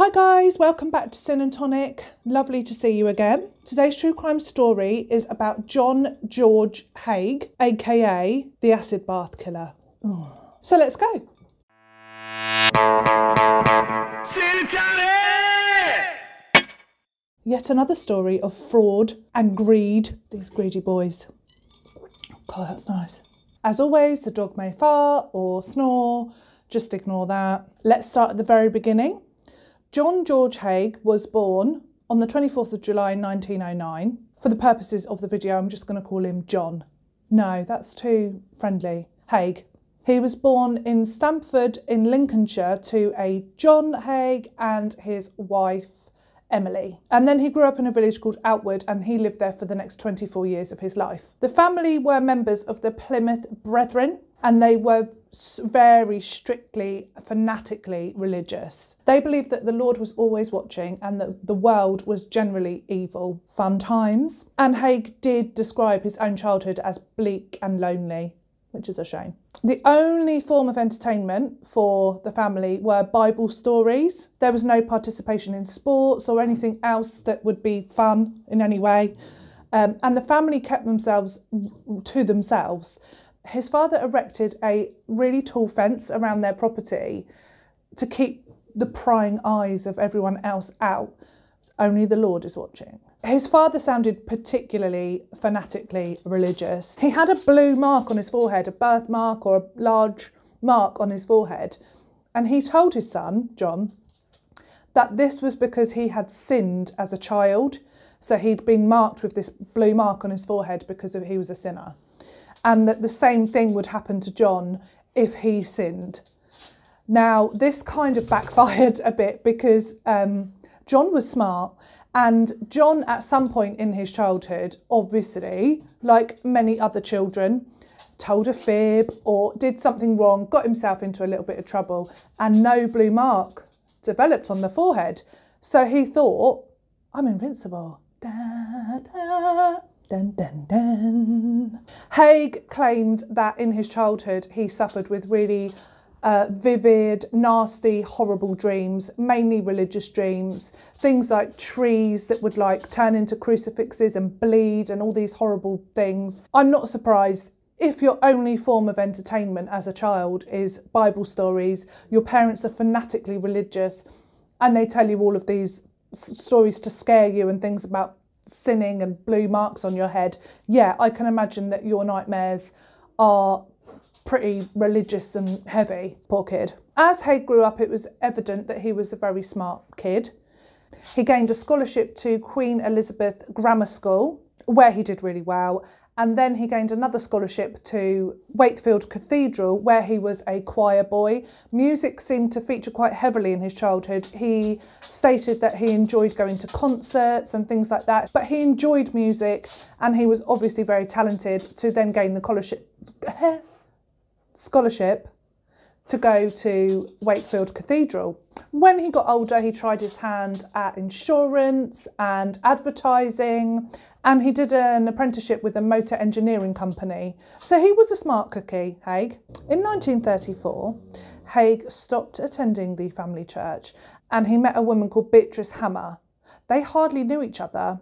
Hi guys, welcome back to Sin and Tonic. Lovely to see you again. Today's true crime story is about George Haigh, aka the acid bath killer. So let's go. Sin and Tonic! Yet another story of fraud and greed. These greedy boys. God, that's nice. As always, the dog may fart or snore. Just ignore that. Let's start at the very beginning. George Haigh was born on the 24th of July 1909. For the purposes of the video, I'm just going to call him John. No, that's too friendly. Haigh. He was born in Stamford in Lincolnshire to a John Haigh and his wife Emily. And then he grew up in a village called Outwood and he lived there for the next 24 years of his life. The family were members of the Plymouth Brethren and they were very strictly, fanatically religious. They believed that the Lord was always watching and that the world was generally evil. Fun times. And Haigh did describe his own childhood as bleak and lonely, which is a shame. The only form of entertainment for the family were Bible stories. There was no participation in sports or anything else that would be fun in any way. And the family kept themselves to themselves. His father erected a really tall fence around their property to keep the prying eyes of everyone else out. Only the Lord is watching. His father sounded particularly fanatically religious. He had a blue mark on his forehead, a birthmark or a large mark on his forehead. And he told his son, John, that this was because he had sinned as a child. So he'd been marked with this blue mark on his forehead because he was a sinner. And that the same thing would happen to John if he sinned. Now, this kind of backfired a bit because John was smart and John, at some point in his childhood, obviously, like many other children, told a fib or did something wrong, got himself into a little bit of trouble and no blue mark developed on the forehead. So he thought, I'm invincible. Da, da. Dun, dun, dun. Haigh claimed that in his childhood he suffered with really vivid, nasty, horrible dreams, mainly religious dreams, things like trees that would like turn into crucifixes and bleed and all these horrible things. I'm not surprised if your only form of entertainment as a child is Bible stories, your parents are fanatically religious and they tell you all of these stories to scare you and things about sinning and blue marks on your head. Yeah, I can imagine that your nightmares are pretty religious and heavy. Poor kid. As Haigh grew up, it was evident that he was a very smart kid. He gained a scholarship to Queen Elizabeth Grammar School, where he did really well. And then he gained another scholarship to Wakefield Cathedral, where he was a choir boy. Music seemed to feature quite heavily in his childhood. He stated that he enjoyed going to concerts and things like that, but he enjoyed music and he was obviously very talented to then gain the scholarship to go to Wakefield Cathedral. When he got older, he tried his hand at insurance and advertising, and he did an apprenticeship with a motor engineering company. So he was a smart cookie, Haigh. In 1934, Haigh stopped attending the family church and he met a woman called Beatrice Hammer. They hardly knew each other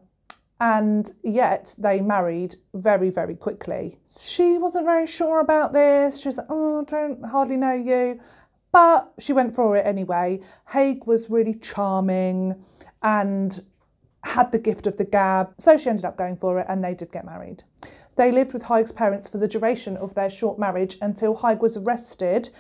and yet they married very, very quickly. She wasn't very sure about this. She was like, oh, I don't hardly know you. But she went for it anyway. Haigh was really charming and had the gift of the gab. So she ended up going for it and they did get married. They lived with Haigh's parents for the duration of their short marriage until Haigh was arrested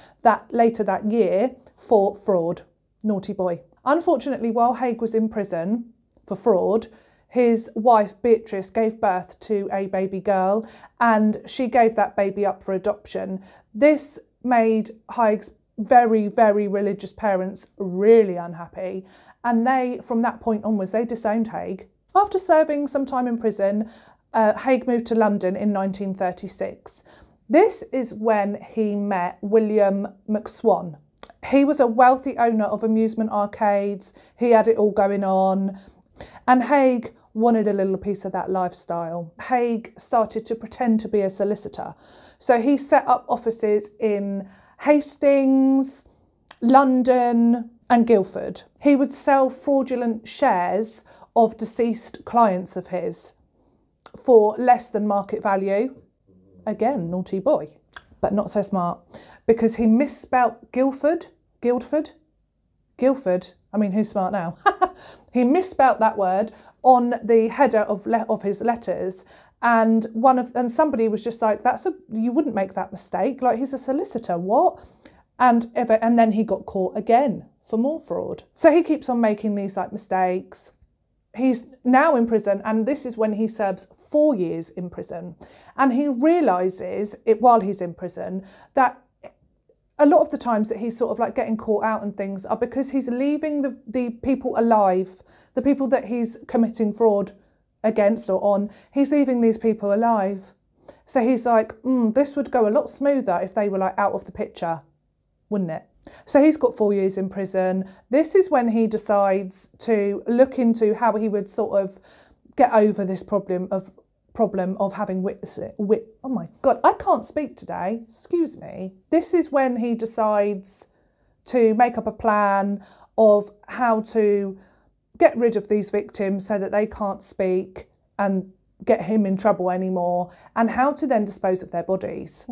later that year for fraud. Naughty boy. Unfortunately, while Haigh was in prison for fraud, his wife Beatrice gave birth to a baby girl and she gave that baby up for adoption. This made Haigh's very, very religious parents really unhappy. And they, from that point onwards, they disowned Haigh. After serving some time in prison, Haigh moved to London in 1936. This is when he met William McSwan. He was a wealthy owner of amusement arcades. He had it all going on. And Haigh wanted a little piece of that lifestyle. Haigh started to pretend to be a solicitor. So he set up offices in Hastings, London, and Guildford. He would sell fraudulent shares of deceased clients of his for less than market value. Again, naughty boy, but not so smart, because he misspelt Guildford. I mean, who's smart now? He misspelt that word on the header of his letters, and somebody was just like, you wouldn't make that mistake. Like, he's a solicitor, what? And then he got caught again for more fraud. So he keeps on making these like mistakes. He's now in prison, and this is when he serves 4 years in prison. And he realises while he's in prison that a lot of the times that he's sort of like getting caught out and things are because he's leaving the people alive, the people that he's committing fraud against or on, he's leaving these people alive. So he's like, this would go a lot smoother if they were like out of the picture, wouldn't it? So he's got 4 years in prison. This is when he decides to look into how he would sort of get over this problem of having witnesses. Oh my God, I can't speak today. Excuse me. This is when he decides to make up a plan of how to get rid of these victims so that they can't speak and get him in trouble anymore, and how to then dispose of their bodies.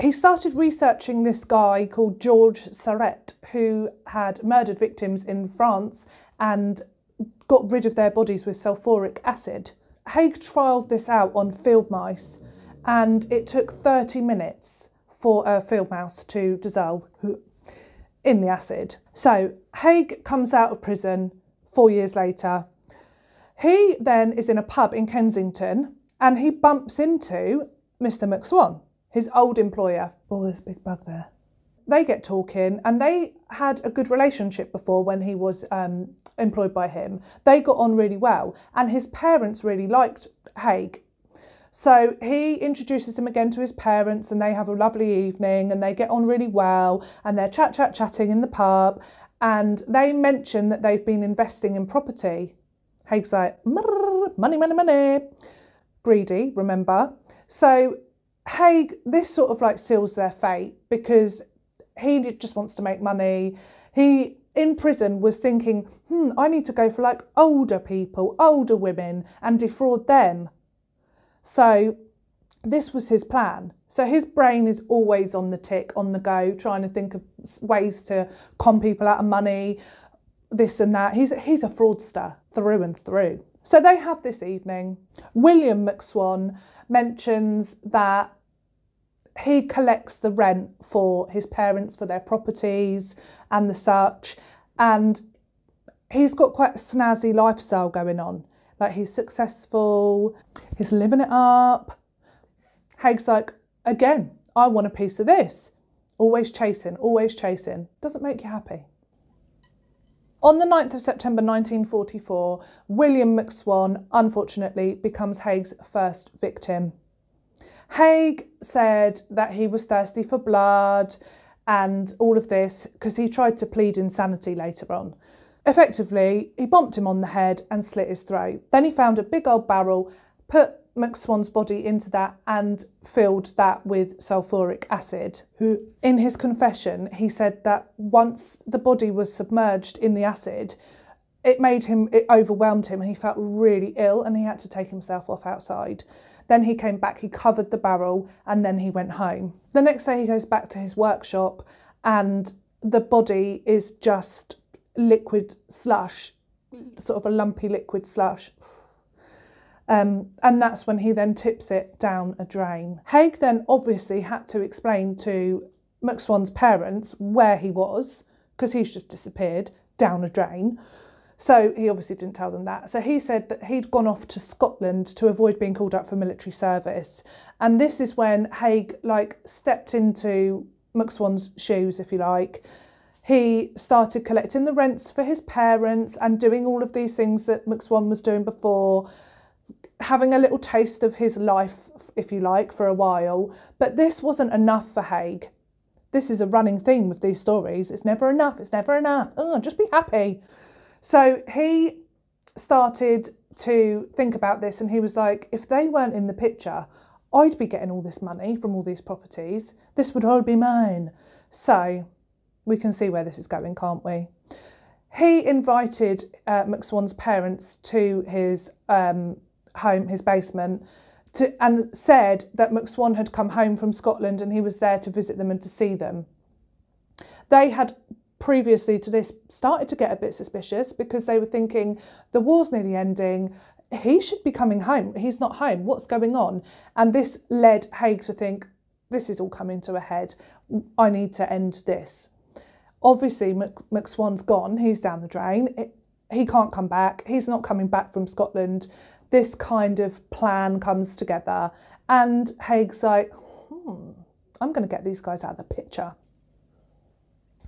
He started researching this guy called George Haigh, who had murdered victims in France and got rid of their bodies with sulphuric acid. Haigh trialled this out on field mice, and it took 30 minutes for a field mouse to dissolve in the acid. So Haigh comes out of prison 4 years later. He then is in a pub in Kensington, and he bumps into Mr. McSwan, his old employer. Oh, there's a big bug there. They get talking, and they had a good relationship before when he was employed by him. They got on really well, and his parents really liked Haigh. So he introduces him again to his parents, and they have a lovely evening, and they get on really well, and they're chatting in the pub, and they mention that they've been investing in property. Haigh's like, money. Greedy, remember? So Haigh, this sort of like seals their fate, because he just wants to make money. He, in prison, was thinking, I need to go for like older people, older women, and defraud them. So this was his plan. So his brain is always on the tick, on the go, trying to think of ways to con people out of money, this and that. He's a fraudster through and through. So they have this evening. William McSwan mentions that he collects the rent for his parents, for their properties and the such. And he's got quite a snazzy lifestyle going on. Like, he's successful, he's living it up. Haigh's like, again, I want a piece of this. Always chasing. Doesn't make you happy. On the 9th of September 1944, William McSwan, unfortunately, becomes Haigh's first victim. Haigh said that he was thirsty for blood and all of this because he tried to plead insanity later on. Effectively, he bomped him on the head and slit his throat. Then he found a big old barrel, put McSwan's body into that and filled that with sulphuric acid. In his confession, he said that once the body was submerged in the acid, it overwhelmed him, and he felt really ill, and he had to take himself off outside. Then he came back, he covered the barrel, and then he went home. The next day he goes back to his workshop, and the body is just liquid slush, sort of a lumpy liquid slush. And that's when he then tips it down a drain. Haigh then obviously had to explain to McSwan's parents where he was, because he's just disappeared down a drain. So he obviously didn't tell them that. So he said that he'd gone off to Scotland to avoid being called up for military service. And this is when Haigh stepped into McSwan's shoes, if you like. He started collecting the rents for his parents and doing all of these things that McSwan was doing before, having a little taste of his life, if you like, for a while. But this wasn't enough for Haigh. This is a running theme with these stories. It's never enough. Oh, just be happy. So he started to think about this, and he was like, if they weren't in the picture, I'd be getting all this money from all these properties. This would all be mine. So we can see where this is going, can't we? He invited McSwan's parents to his home, his basement, and said that McSwan had come home from Scotland and he was there to visit them and to see them. They had previously to this started to get a bit suspicious because they were thinking the war's nearly ending, he should be coming home, he's not home, what's going on? And this led Haigh to think, this is all coming to a head, I need to end this. Obviously McSwan's gone, he's down the drain, he can't come back, he's not coming back from Scotland. This kind of plan comes together and Haig's like, I'm going to get these guys out of the picture.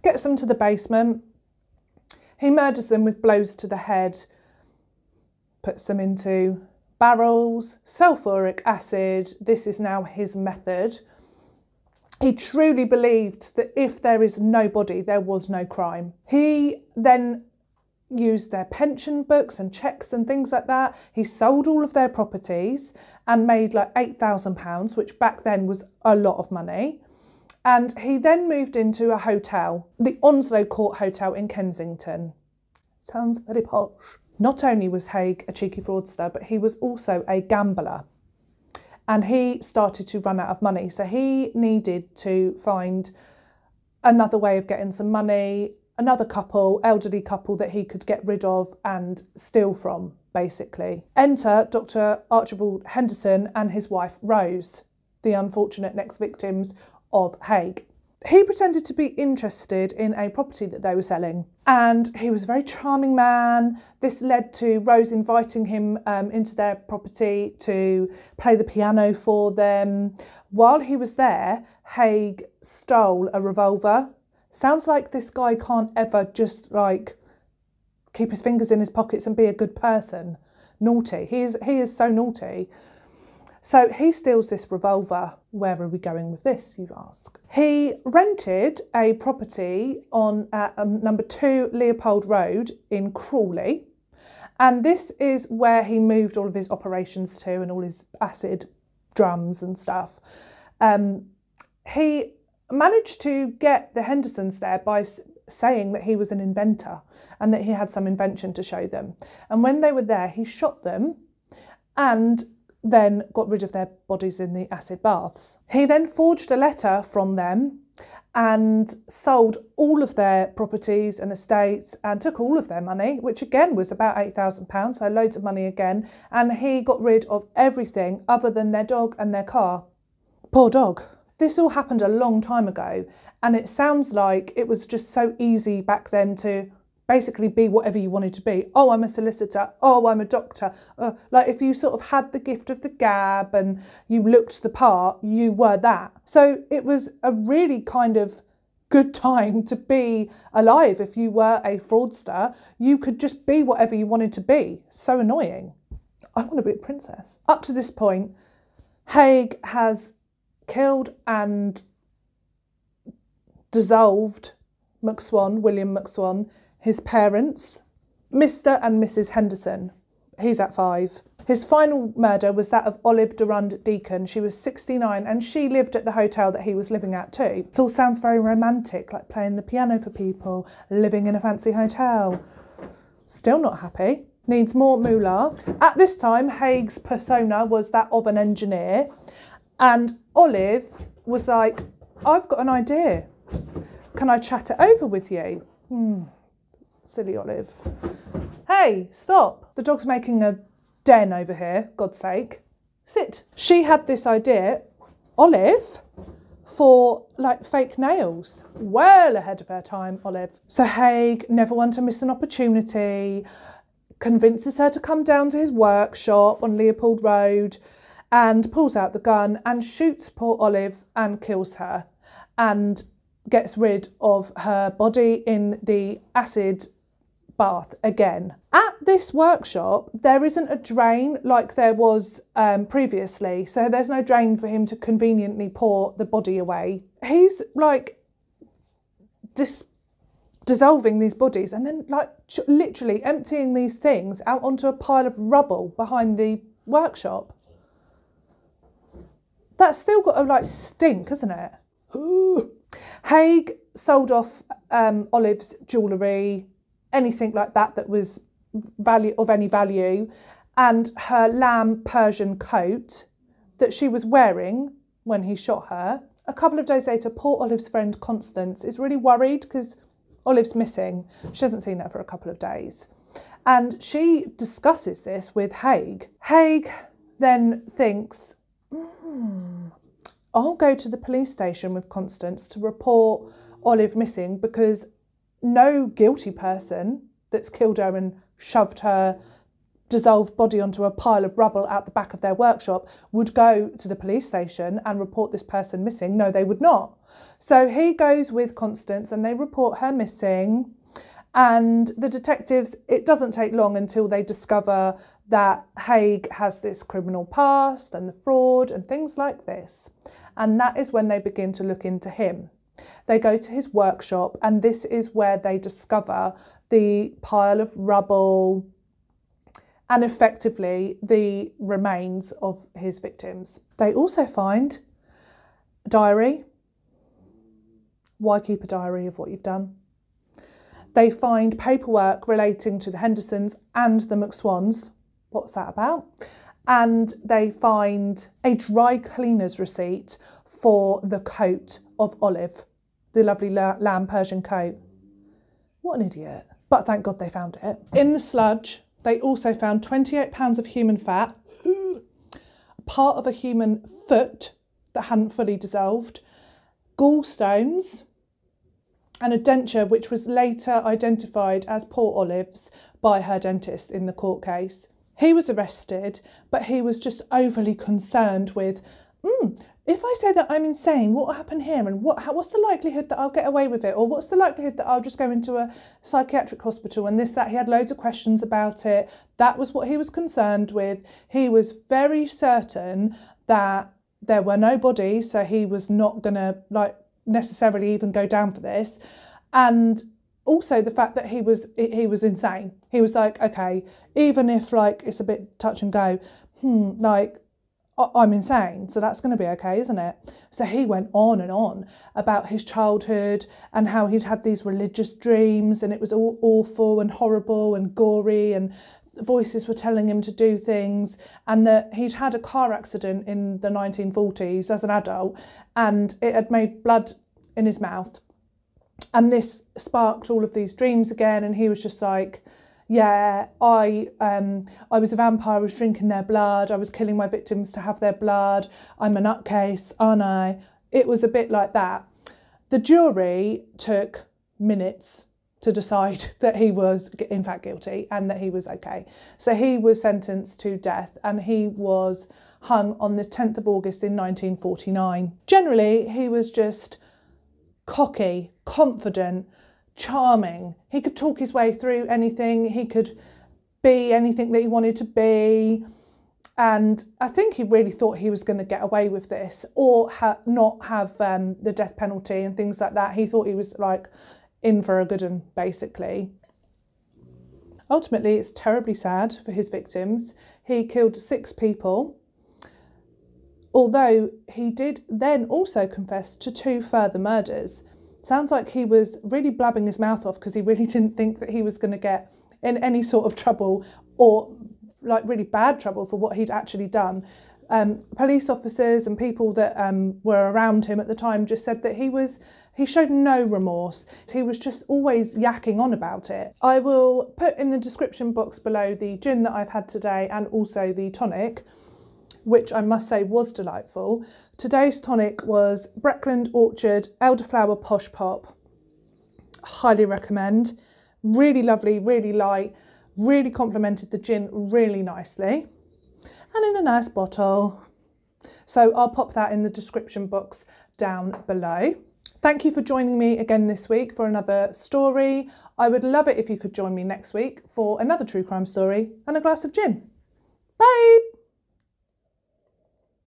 Gets them to the basement. He murders them with blows to the head, puts them into barrels, sulfuric acid. This is now his method. He truly believed that if there is no body, there was no crime. He then used their pension books and cheques and things like that. He sold all of their properties and made like £8,000, which back then was a lot of money. And he then moved into a hotel, the Onslow Court Hotel in Kensington. Sounds very posh. Not only was Haigh a cheeky fraudster, but he was also a gambler. And he started to run out of money. So he needed to find another way of getting some money, another couple, elderly couple that he could get rid of and steal from, basically. Enter Dr. Archibald Henderson and his wife Rose, the unfortunate next victims of Haigh. He pretended to be interested in a property that they were selling and he was a very charming man. This led to Rose inviting him into their property to play the piano for them. While he was there, Haigh stole a revolver. Sounds like this guy can't ever just like keep his fingers in his pockets and be a good person. Naughty. He is so naughty. So he steals this revolver. Where are we going with this, you ask? He rented a property on number 2 Leopold Road in Crawley. And this is where he moved all of his operations to and all his acid drums and stuff. He managed to get the Hendersons there by saying that he was an inventor and that he had some invention to show them. And when they were there, he shot them and then got rid of their bodies in the acid baths. He then forged a letter from them and sold all of their properties and estates and took all of their money, which again was about £8,000, so loads of money again, and he got rid of everything other than their dog and their car. Poor dog. This all happened a long time ago, and it sounds like it was just so easy back then to basically be whatever you wanted to be. Oh, I'm a solicitor. Oh, I'm a doctor. Like if you sort of had the gift of the gab and you looked the part, you were that. So it was a really kind of good time to be alive. If you were a fraudster, you could just be whatever you wanted to be. So annoying. I want to be a princess. Up to this point, Haigh has killed and dissolved William McSwan, his parents, Mr. and Mrs. Henderson. He's at 5. His final murder was that of Olive Durand Deacon. She was 69 and she lived at the hotel that he was living at too. It all sounds very romantic, like playing the piano for people, living in a fancy hotel. Still not happy. Needs more moolah. At this time, Haigh's persona was that of an engineer, and Olive was like, I've got an idea. Can I chat it over with you? Silly Olive. Hey, stop. The dog's making a den over here, God's sake. Sit. She had this idea, Olive, for like fake nails. Well ahead of her time, Olive. So Haigh, never one to miss an opportunity, convinces her to come down to his workshop on Leopold Road and pulls out the gun and shoots poor Olive and kills her and gets rid of her body in the acid bath again. At this workshop, there isn't a drain like there was previously, so there's no drain for him to conveniently pour the body away. He's like dissolving these bodies and then like literally emptying these things out onto a pile of rubble behind the workshop. That's still got to like stink, isn't it? Haigh sold off Olive's jewellery, anything like that that was of any value, and her lamb Persian coat that she was wearing when he shot her. A couple of days later, poor Olive's friend Constance is really worried because Olive's missing. She hasn't seen her for a couple of days. And she discusses this with Haigh. Haigh then thinks, I'll go to the police station with Constance to report Olive missing, because no guilty person that's killed her and shoved her dissolved body onto a pile of rubble out the back of their workshop would go to the police station and report this person missing. No, they would not. So he goes with Constance and they report her missing. And the detectives, it doesn't take long until they discover that Haigh has this criminal past and the fraud and things like this. And that is when they begin to look into him. They go to his workshop, and this is where they discover the pile of rubble and effectively the remains of his victims. They also find a diary. Why keep a diary of what you've done? They find paperwork relating to the Hendersons and the McSwans. What's that about? And they find a dry cleaner's receipt for the coat of Olive, the lovely lamb Persian coat. What an idiot. But thank God they found it. In the sludge, they also found 28 pounds of human fat, part of a human foot that hadn't fully dissolved, gallstones, and a denture which was later identified as poor Olive's by her dentist in the court case. He was arrested, but he was just overly concerned with, if I say that I'm insane, what will happen here? And what's the likelihood that I'll get away with it? Or what's the likelihood that I'll just go into a psychiatric hospital and this, that? He had loads of questions about it. That was what he was concerned with. He was very certain that there were no bodies, so he was not going to necessarily even go down for this. And also the fact that he was insane. He was like, okay, even if it's a bit touch and go, I'm insane, so that's going to be okay, isn't it? So he went on and on about his childhood and how he'd had these religious dreams and it was all awful and horrible and gory and voices were telling him to do things, and that he'd had a car accident in the 1940s as an adult and it had made blood in his mouth. And this sparked all of these dreams again, and he was just like, yeah, I was a vampire, I was drinking their blood, I was killing my victims to have their blood, I'm a nutcase, aren't I? It was a bit like that. The jury took minutes to decide that he was in fact guilty and that he was okay. So he was sentenced to death and he was hung on the 10th of August in 1949. Generally, he was just cocky, confident, charming. He could talk his way through anything. He could be anything that he wanted to be. And I think he really thought he was going to get away with this or not have the death penalty and things like that. He thought he was in for a good one, basically. Ultimately, it's terribly sad for his victims. He killed 6 people, although he did then also confess to 2 further murders. Sounds like he was really blabbing his mouth off because he really didn't think that he was going to get in any sort of trouble or really bad trouble for what he'd actually done. Police officers and people that were around him at the time just said that he showed no remorse. He was just always yakking on about it. I will put in the description box below the gin that I've had today and also the tonic, which I must say was delightful. Today's tonic was Breckland Orchard Elderflower Posh Pop. Highly recommend. Really lovely, really light, really complemented the gin really nicely. And in a nice bottle. So I'll pop that in the description box down below. Thank you for joining me again this week for another story. I would love it if you could join me next week for another true crime story and a glass of gin. Bye!